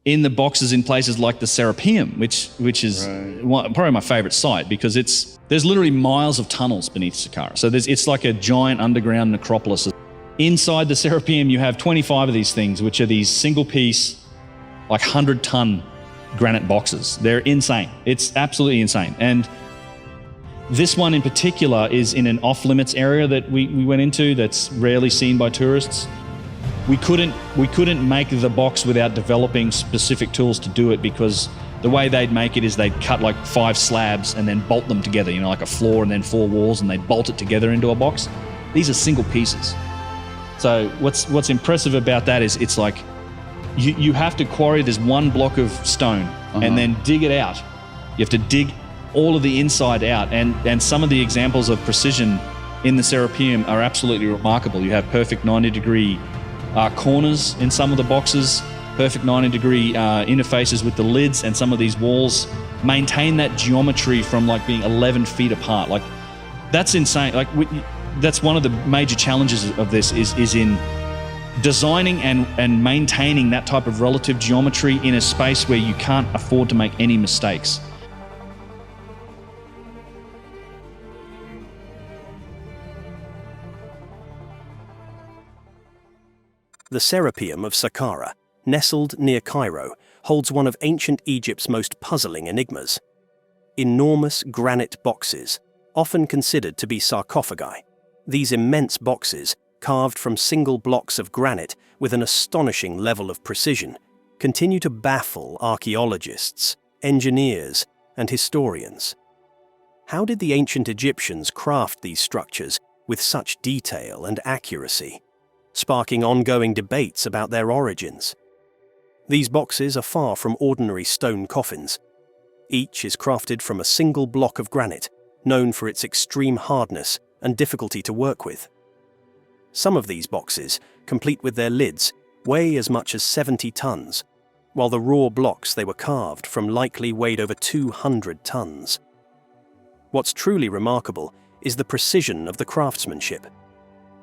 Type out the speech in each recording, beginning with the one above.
in the boxes in places like the Serapeum, which is probably my favorite site, because there's literally miles of tunnels beneath Saqqara. So it's like a giant underground necropolis. Inside the Serapeum, you have 25 of these things, which are these single piece, like 100-ton granite boxes. They're insane. It's absolutely insane. And this one in particular is in an off-limits area that we went into that's rarely seen by tourists. We couldn't make the box without developing specific tools to do it, because the way they'd make it is they'd cut like 5 slabs and then bolt them together, you know, like a floor and then 4 walls, and they'd bolt it together into a box. These are single pieces. So what's impressive about that is it's like you have to quarry this one block of stone and then dig it out. You have to dig all of the inside out, and some of the examples of precision in the Serapeum are absolutely remarkable. You have perfect 90-degree corners in some of the boxes, perfect 90-degree interfaces with the lids, and some of these walls maintain that geometry from like being 11 feet apart. Like, that's insane. Like, that's one of the major challenges of this is in designing and maintaining that type of relative geometry in a space where you can't afford to make any mistakes. The Serapeum of Saqqara, nestled near Cairo, holds one of ancient Egypt's most puzzling enigmas. Enormous granite boxes, often considered to be sarcophagi. These immense boxes, carved from single blocks of granite with an astonishing level of precision, continue to baffle archaeologists, engineers, and historians. How did the ancient Egyptians craft these structures with such detail and accuracy, sparking ongoing debates about their origins? These boxes are far from ordinary stone coffins. Each is crafted from a single block of granite, known for its extreme hardness and difficulty to work with. Some of these boxes, complete with their lids, weigh as much as 70 tons, while the raw blocks they were carved from likely weighed over 200 tons. What's truly remarkable is the precision of the craftsmanship.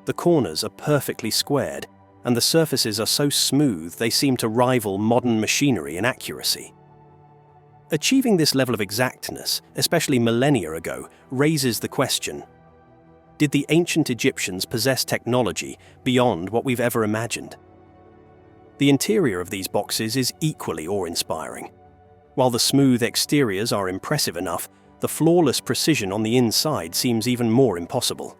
The corners are perfectly squared, and the surfaces are so smooth they seem to rival modern machinery in accuracy. Achieving this level of exactness, especially millennia ago, raises the question: did the ancient Egyptians possess technology beyond what we've ever imagined? The interior of these boxes is equally awe-inspiring. While the smooth exteriors are impressive enough, the flawless precision on the inside seems even more impossible.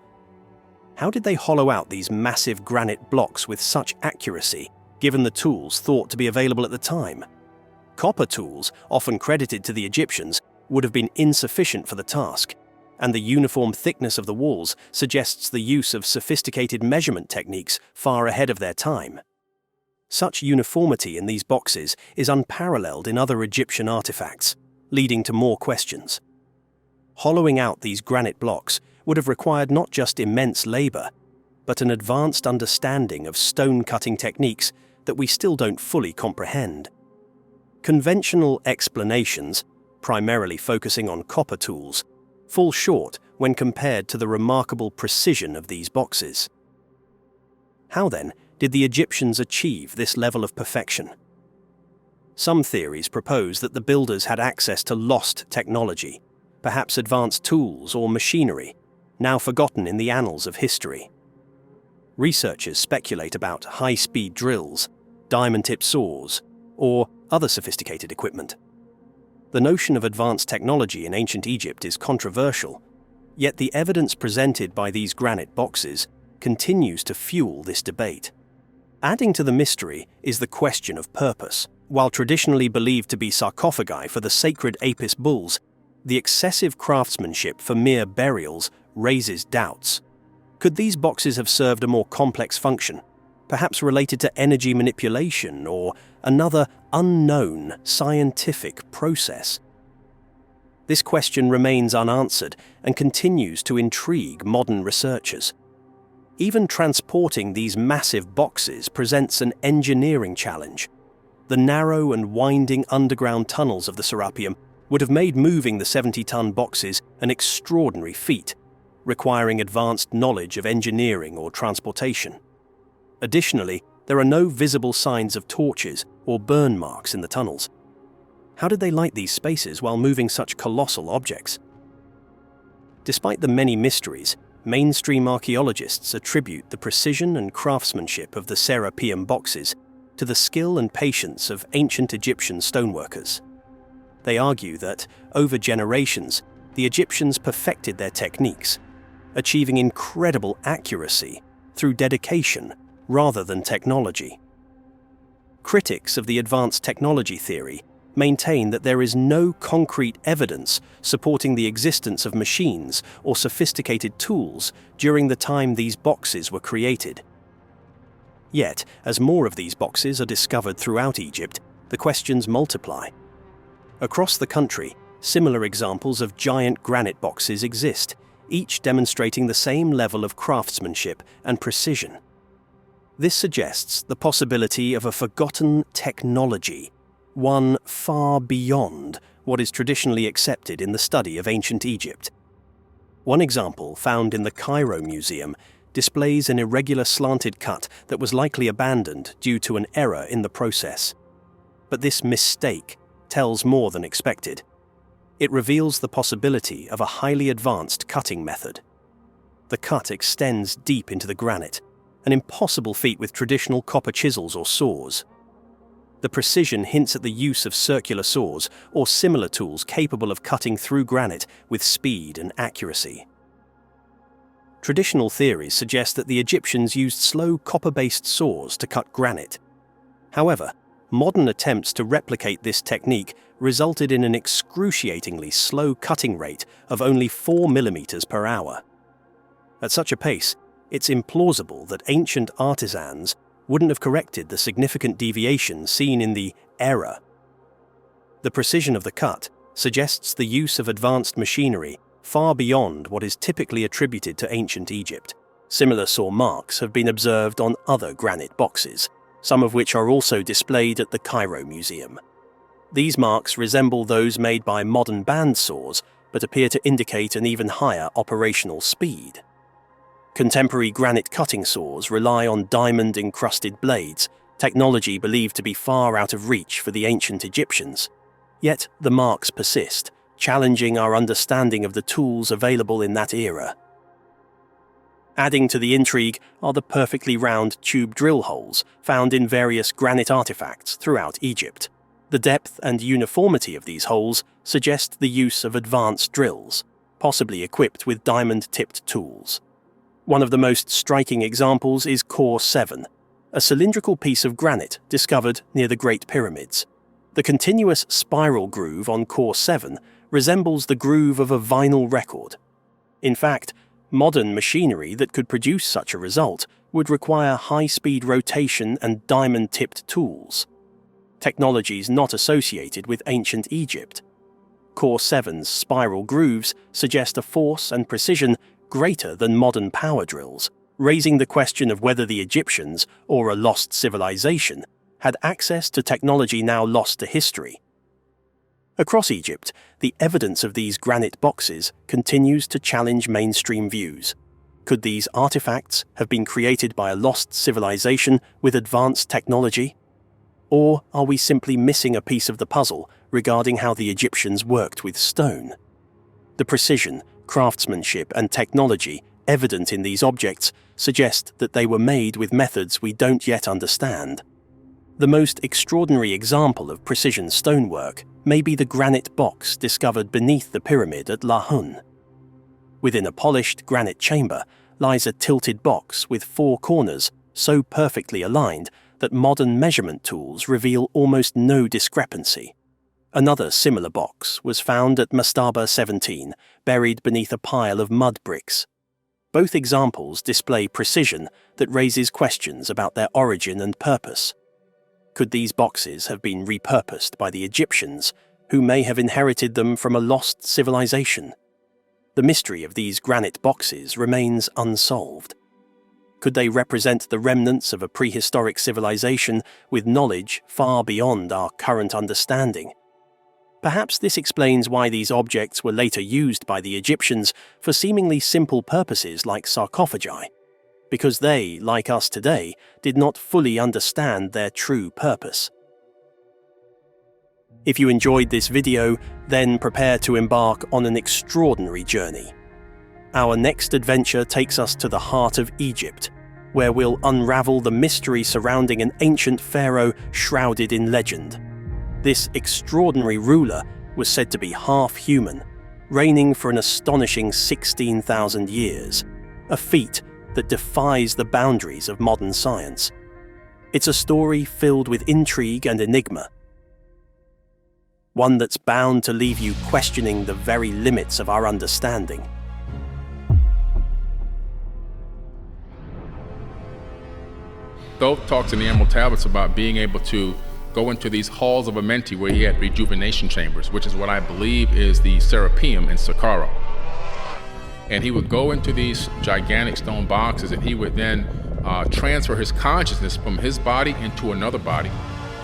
How did they hollow out these massive granite blocks with such accuracy, given the tools thought to be available at the time? Copper tools, often credited to the Egyptians, would have been insufficient for the task, and the uniform thickness of the walls suggests the use of sophisticated measurement techniques far ahead of their time. Such uniformity in these boxes is unparalleled in other Egyptian artifacts, leading to more questions. Hollowing out these granite blocks would have required not just immense labor, but an advanced understanding of stone-cutting techniques that we still don't fully comprehend. Conventional explanations, primarily focusing on copper tools, fall short when compared to the remarkable precision of these boxes. How then did the Egyptians achieve this level of perfection? Some theories propose that the builders had access to lost technology, perhaps advanced tools or machinery, now forgotten in the annals of history. Researchers speculate about high-speed drills, diamond-tipped saws, or other sophisticated equipment. The notion of advanced technology in ancient Egypt is controversial, yet the evidence presented by these granite boxes continues to fuel this debate. Adding to the mystery is the question of purpose. While traditionally believed to be sarcophagi for the sacred Apis bulls, the excessive craftsmanship for mere burials raises doubts. Could these boxes have served a more complex function, perhaps related to energy manipulation or another unknown scientific process? This question remains unanswered and continues to intrigue modern researchers. Even transporting these massive boxes presents an engineering challenge. The narrow and winding underground tunnels of the Serapeum would have made moving the 70-ton boxes an extraordinary feat, requiring advanced knowledge of engineering or transportation. Additionally, There are no visible signs of torches or burn marks in the tunnels. How did they light these spaces while moving such colossal objects? Despite the many mysteries, mainstream archaeologists attribute the precision and craftsmanship of the Serapeum boxes to the skill and patience of ancient Egyptian stoneworkers. They argue that, over generations, the Egyptians perfected their techniques, achieving incredible accuracy through dedication rather than technology. Critics of the advanced technology theory maintain that there is no concrete evidence supporting the existence of machines or sophisticated tools during the time these boxes were created. Yet, as more of these boxes are discovered throughout Egypt, the questions multiply. Across the country, similar examples of giant granite boxes exist, each demonstrating the same level of craftsmanship and precision. This suggests the possibility of a forgotten technology, one far beyond what is traditionally accepted in the study of ancient Egypt. One example, found in the Cairo Museum, displays an irregular slanted cut that was likely abandoned due to an error in the process. But this mistake tells more than expected. It reveals the possibility of a highly advanced cutting method. The cut extends deep into the granite, an impossible feat with traditional copper chisels or saws. The precision hints at the use of circular saws or similar tools capable of cutting through granite with speed and accuracy. Traditional theories suggest that the Egyptians used slow copper-based saws to cut granite. However, modern attempts to replicate this technique resulted in an excruciatingly slow cutting rate of only 4 millimeters per hour. At such a pace, it's implausible that ancient artisans wouldn't have corrected the significant deviation seen in the error. The precision of the cut suggests the use of advanced machinery far beyond what is typically attributed to ancient Egypt. Similar saw marks have been observed on other granite boxes, some of which are also displayed at the Cairo Museum. These marks resemble those made by modern band saws, but appear to indicate an even higher operational speed. Contemporary granite cutting saws rely on diamond-encrusted blades, technology believed to be far out of reach for the ancient Egyptians. Yet the marks persist, challenging our understanding of the tools available in that era. Adding to the intrigue are the perfectly round tube drill holes found in various granite artifacts throughout Egypt. The depth and uniformity of these holes suggest the use of advanced drills, possibly equipped with diamond-tipped tools. One of the most striking examples is Core 7, a cylindrical piece of granite discovered near the Great Pyramids. The continuous spiral groove on Core 7 resembles the groove of a vinyl record. In fact, modern machinery that could produce such a result would require high-speed rotation and diamond-tipped tools, technologies not associated with ancient Egypt. Core 7's spiral grooves suggest a force and precision greater than modern power drills, raising the question of whether the Egyptians, or a lost civilization, had access to technology now lost to history. Across Egypt, the evidence of these granite boxes continues to challenge mainstream views. Could these artifacts have been created by a lost civilization with advanced technology? Or are we simply missing a piece of the puzzle regarding how the Egyptians worked with stone? The precision, craftsmanship, and technology evident in these objects suggest that they were made with methods we don't yet understand. The most extraordinary example of precision stonework may be the granite box discovered beneath the pyramid at Lahun. Within a polished granite chamber lies a tilted box with 4 corners so perfectly aligned that modern measurement tools reveal almost no discrepancy. Another similar box was found at Mastaba 17, buried beneath a pile of mud bricks. Both examples display precision that raises questions about their origin and purpose. Could these boxes have been repurposed by the Egyptians, who may have inherited them from a lost civilization? The mystery of these granite boxes remains unsolved. Could they represent the remnants of a prehistoric civilization with knowledge far beyond our current understanding? Perhaps this explains why these objects were later used by the Egyptians for seemingly simple purposes like sarcophagi. because they, like us today, did not fully understand their true purpose. If you enjoyed this video, then prepare to embark on an extraordinary journey. Our next adventure takes us to the heart of Egypt, where we'll unravel the mystery surrounding an ancient pharaoh shrouded in legend. This extraordinary ruler was said to be half human, reigning for an astonishing 16,000 years, a feat that defies the boundaries of modern science. It's a story filled with intrigue and enigma, one that's bound to leave you questioning the very limits of our understanding. Thoth talks in the Emerald Tablets about being able to go into these halls of Amenti where he had rejuvenation chambers, which is what I believe is the Serapeum in Saqqara. And he would go into these gigantic stone boxes, and he would then transfer his consciousness from his body into another body.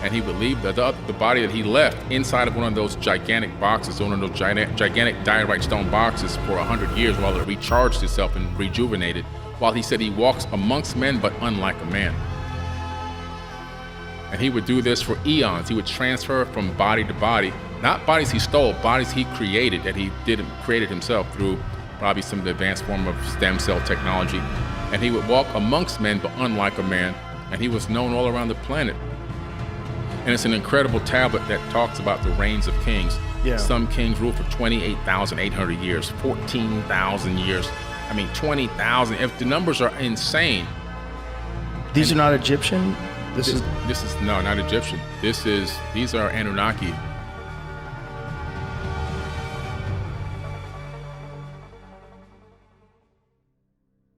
And he would leave the body that he left inside of one of those gigantic boxes, one of those gigantic diorite stone boxes for 100 years while it recharged itself and rejuvenated, while he said he walks amongst men but unlike a man. And he would do this for eons. He would transfer from body to body, not bodies he stole, bodies he created, that he created himself through probably some of the advanced form of stem cell technology. And he would walk amongst men but unlike a man, and he was known all around the planet. And it's an incredible tablet that talks about the reigns of kings. Yeah. Some kings ruled for 28,800 years, 14,000 years. I mean, 20,000. If the numbers are insane. These are not Egyptian? This is no, not Egyptian. These are Anunnaki